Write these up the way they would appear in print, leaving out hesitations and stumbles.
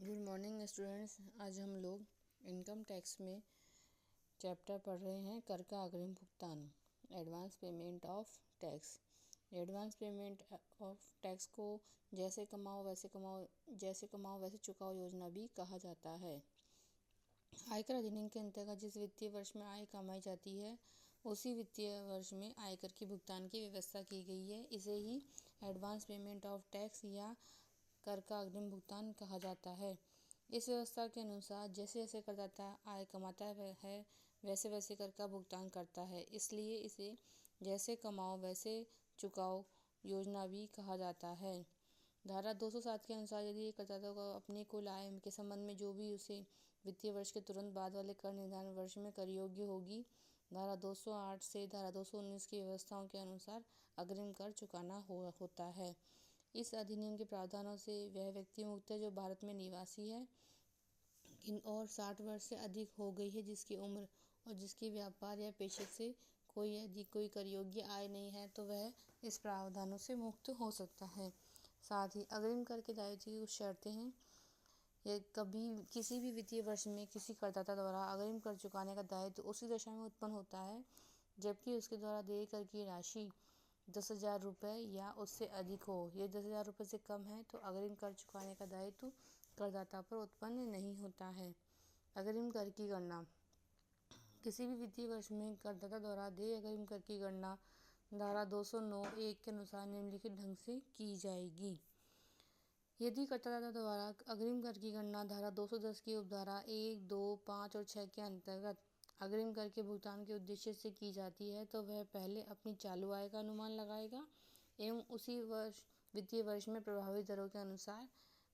Good morning students. आज हम लोग इनकम टैक्स में चैप्टर पढ़ रहे हैं कर का अग्रिम भुगतान, advance payment of tax. Advance payment of tax को जैसे कमाओ वैसे चुकाओ योजना भी कहा जाता है। आयकर अधिनियम के अंतर्गत जिस वित्तीय वर्ष में आय कमाई जाती है उसी वित्तीय वर्ष में आयकर के भुगतान की व्यवस्था की गई है। इसे ही एडवांस पेमेंट ऑफ टैक्स या कर का अग्रिम भुगतान कहा जाता है। इस व्यवस्था के अनुसार जैसे जैसे करदाता आय कमाता है वैसे वैसे कर का भुगतान करता है, इसलिए इसे जैसे कमाओ वैसे चुकाओ योजना भी कहा जाता है। धारा 207 के अनुसार यदि करदाता को अपनी कुल आय के संबंध में जो भी उसे वित्तीय वर्ष के तुरंत बाद वाले कर निर्धारण वर्ष में कर योग्य होगी, धारा 208 से धारा 219 की व्यवस्थाओं के अनुसार अग्रिम कर चुकाना होता है। इस अधिनियम के प्रावधानों से वह व्यक्ति मुक्त है जो भारत में निवासी है और 60 वर्ष से अधिक हो गई है, जिसकी उम्र और जिसकी व्यापार या पेशे से कोई कर योग्य आय नहीं है, तो वह इस प्रावधानों से मुक्त हो सकता है। साथ ही अग्रिम कर के दायित्व की कुछ शर्तें हैं। यह कभी किसी भी वित्तीय वर्ष में किसी करदाता द्वारा अग्रिम कर चुकाने का दायित्व उसी दशा में उत्पन्न होता है जबकि उसके द्वारा देय कर की राशि 10,000 रुपये या उससे अधिक हो। यदि 10,000 रुपये से कम है तो अग्रिम कर चुकाने का दायित्व करदाता पर उत्पन्न नहीं होता है। अग्रिम कर की गणना किसी भी वित्तीय वर्ष में करदाता द्वारा देय अग्रिम कर की गणना धारा 209(1) के अनुसार निम्नलिखित ढंग से की जाएगी। यदि करदाता द्वारा अग्रिम कर की गणना धारा 210 की उपधारा 1, 2, 5 और 6 के अंतर्गत अग्रिम कर के भुगतान के उद्देश्य से की जाती है तो वह पहले अपनी चालू आय का अनुमान लगाएगा एवं उसी वित्तीय वर्ष में प्रभावित दरों के अनुसार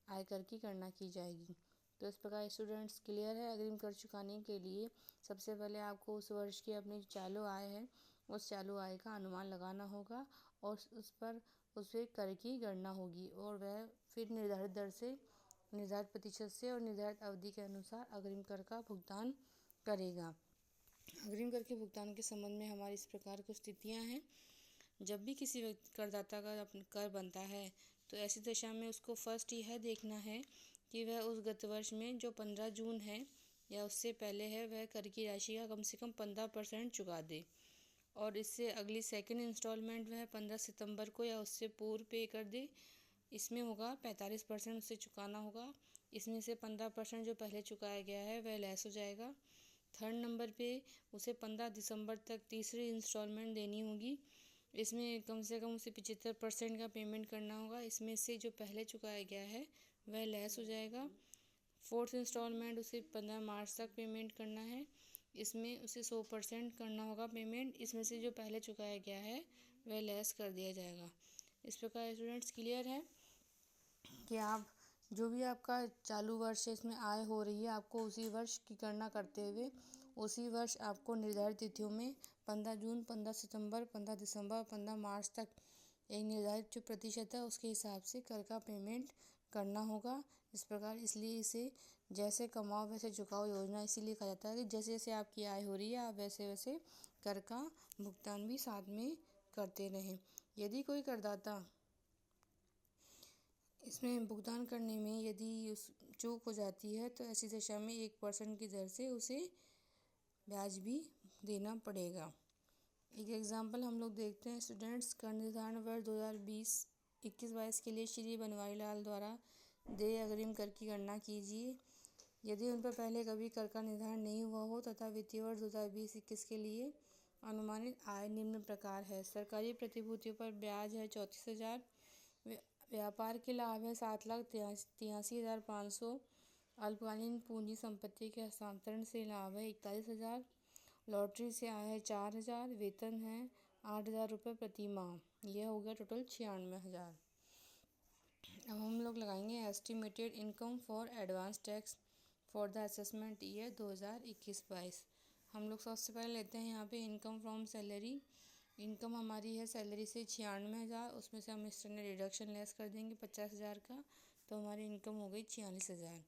आयकर की गणना की जाएगी। तो इस प्रकार स्टूडेंट्स क्लियर है। अग्रिम कर चुकाने के लिए सबसे पहले आपको उस वर्ष की अपनी चालू आय है उस चालू आय का अनुमान लगाना होगा और उस पर कर की गणना होगी और वह फिर निर्धारित दर से, निर्धारित प्रतिशत से और निर्धारित अवधि के अनुसार अग्रिम कर का भुगतान करेगा। अग्रिम कर के भुगतान के संबंध में हमारी इस प्रकार की स्थितियाँ हैं। जब भी किसी करदाता का कर बनता है तो ऐसी दशा में उसको फर्स्ट यह देखना है कि वह उस गत वर्ष में जो 15 जून है या उससे पहले है वह कर की राशि का कम से कम 15% चुका दे और इससे अगली सेकंड इंस्टॉलमेंट वह 15 सितंबर को या उससे पूर्व पे कर दे। इसमें होगा 45% उससे चुकाना होगा। इसमें से 15% जो पहले चुकाया गया है वह लेस हो जाएगा। थर्ड नंबर पे उसे 15 दिसंबर तक तीसरी इंस्टॉलमेंट देनी होगी। इसमें कम से कम उसे 75% का पेमेंट करना होगा। इसमें से जो पहले चुकाया गया है वह लेस हो जाएगा। फोर्थ इंस्टॉलमेंट उसे 15 मार्च तक पेमेंट करना है। इसमें उसे 100% करना होगा पेमेंट। इसमें से जो पहले चुकाया गया है वह लेस कर दिया जाएगा। इस प्रकार स्टूडेंट्स क्लियर है कि आप जो भी आपका चालू वर्ष है इसमें आय हो रही है आपको उसी वर्ष की गणना करते हुए उसी वर्ष आपको निर्धारित तिथियों में 15 जून, 15 सितंबर, 15 दिसंबर, 15 मार्च तक एक निर्धारित जो प्रतिशत है उसके हिसाब से कर का पेमेंट करना होगा। इस प्रकार इसलिए इसे जैसे कमाओ वैसे चुकाओ योजना इसीलिए कहा जाता है कि जैसे जैसे आपकी आय हो रही है आप वैसे वैसे कर का भुगतान भी साथ में करते रहें। यदि कोई करदाता इसमें भुगतान करने में यदि चूक हो जाती है तो ऐसी दशा में 1% की दर से उसे ब्याज भी देना पड़ेगा। एक एग्जाम्पल हम लोग देखते हैं स्टूडेंट्स। कर निर्धारण वर्ष 2020-21-22 के लिए श्री बनवारी लाल द्वारा देय अग्रिम कर की गणना कीजिए। यदि उन पर पहले कभी कर का निर्धारण नहीं हुआ हो तथा वित्तीय वर्ष 2020-21 के लिए अनुमानित आय निम्न प्रकार है। सरकारी प्रतिभूतियों पर ब्याज है 34,000, व्यापार के लाभ है 7,83,500, अल्पकालीन पूंजी संपत्ति के हस्तांतरण से लाभ है 41,000, लॉटरी से आय है 4,000, वेतन है 8,000 रुपये प्रति माह। यह हो गया टोटल 96,000। अब हम लोग लगाएंगे estimated income for advance tax for the assessment year 2021-22। हम लोग सबसे पहले लेते हैं यहाँ पे इनकम फ्रॉम सैलरी। इनकम हमारी है सैलरी से 96,000, उसमें से हम एक्सटर्नल डिडक्शन लेस कर देंगे 50,000 का, तो हमारी इनकम हो गई 46,000।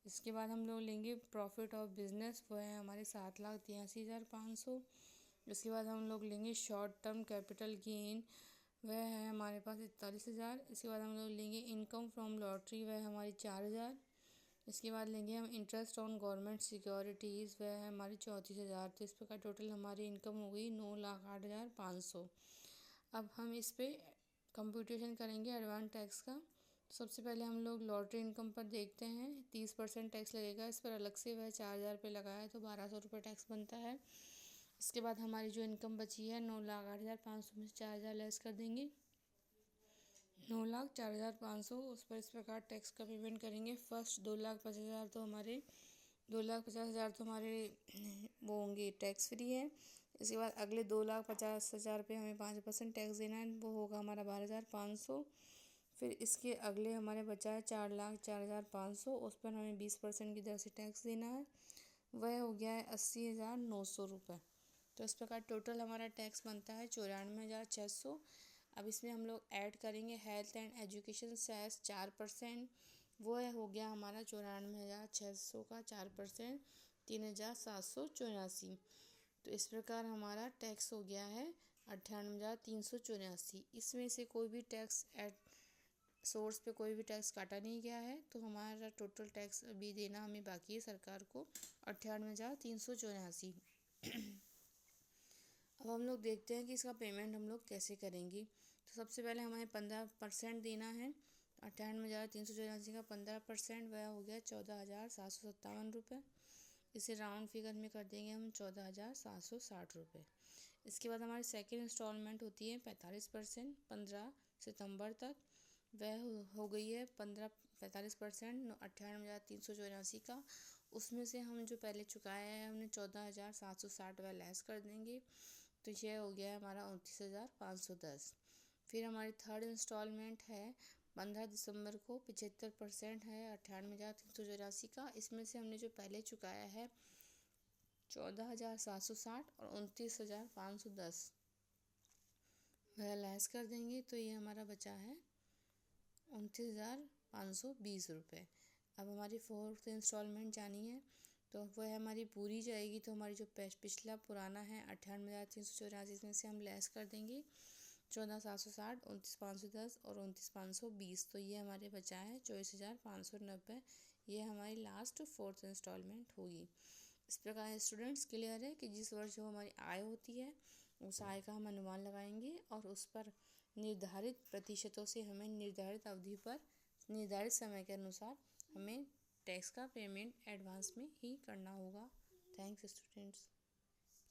इसके बाद हम लोग लेंगे प्रॉफिट ऑफ बिजनेस, वो है हमारे 7,83,500। इसके बाद हम लोग लेंगे शॉर्ट टर्म कैपिटल गेन, वह है हमारे पास 41,000। इसके बाद हम लोग लेंगे इनकम फ्रॉम लॉटरी, वह हमारी 4,000। इसके बाद लेंगे हम इंटरेस्ट ऑन गवर्नमेंट सिक्योरिटीज़, वह है हमारी 34,000। तो इस प्रकार टोटल हमारी इनकम हो गई 9,08,500। अब हम इस पर कंप्यूटेशन करेंगे एडवांस टैक्स का। सबसे पहले हम लोग लॉटरी इनकम पर देखते हैं। 30% टैक्स लगेगा इस पर अलग से, वह 4,000 रुपये लगा है तो 1,200 रुपये टैक्स बनता है। इसके बाद हमारी जो इनकम बची है 9,08,500 में से 4,000 लेस कर देंगे, 9,04,500। उस पर इस प्रकार टैक्स का पेमेंट करेंगे। फर्स्ट 2,50,000 तो हमारे 2,50,000 तो हमारे वो होंगे टैक्स फ्री है। इसके बाद अगले 2,50,000 पे हमें 5% टैक्स देना है, वो होगा हमारा 12,500। फिर इसके अगले हमारे बचा है 4,04,500, उस पर हमें 20% की दर से टैक्स देना है, वह हो गया है 80,900 रुपये। तो इस प्रकार टोटल हमारा टैक्स बनता है 94,600। अब इसमें हम लोग ऐड करेंगे हेल्थ एंड एजुकेशन सेस 4%, वो हो गया हमारा 94,600 का 4% 3,784। तो इस प्रकार हमारा टैक्स हो गया है 98,384। इसमें से कोई भी टैक्स ऐड सोर्स पे कोई भी टैक्स काटा नहीं गया है, तो हमारा टोटल टैक्स अभी देना हमें बाकी है सरकार को 98,384। अब हम लोग देखते हैं कि इसका पेमेंट हम लोग कैसे करेंगे। तो सबसे पहले हमें 15% देना है। 98,384 का 15% वह हो गया 14,757 रुपये। इसे राउंड फिगर में कर देंगे हम 14,760 रुपये। इसके बाद हमारी सेकेंड इंस्टॉलमेंट होती है 45% 15 सितंबर तक, वह हो गई है 45% 98,384 का। उसमें से हम जो पहले चुकाया है हमने 14,760 वह लेस कर देंगे, तो यह हो गया हमारा 29,510। फिर हमारी थर्ड इंस्टॉलमेंट है 15 दिसंबर को, 75% है 98,384 का। इसमें से हमने जो पहले चुकाया है 14,760 और 29,510 वह लेस कर देंगे, तो ये हमारा बचा है 29,520 रुपये। अब हमारी फोर्थ इंस्टॉलमेंट जानी है, तो वह हमारी पूरी जाएगी। तो हमारी जो पिछला पुराना है 98,384, इसमें से हम लेस कर देंगे 14,760, 29,510 और 29,520। तो ये हमारे बचा है 24,590। ये हमारी लास्ट फोर्थ इंस्टॉलमेंट होगी। इस प्रकार स्टूडेंट्स क्लियर है कि जिस वर्ष जो हमारी आय होती है उस आय का हम अनुमान लगाएंगे और उस पर निर्धारित प्रतिशतों से हमें निर्धारित अवधि पर निर्धारित समय के अनुसार हमें टैक्स का पेमेंट एडवांस में ही करना होगा। Thanks students.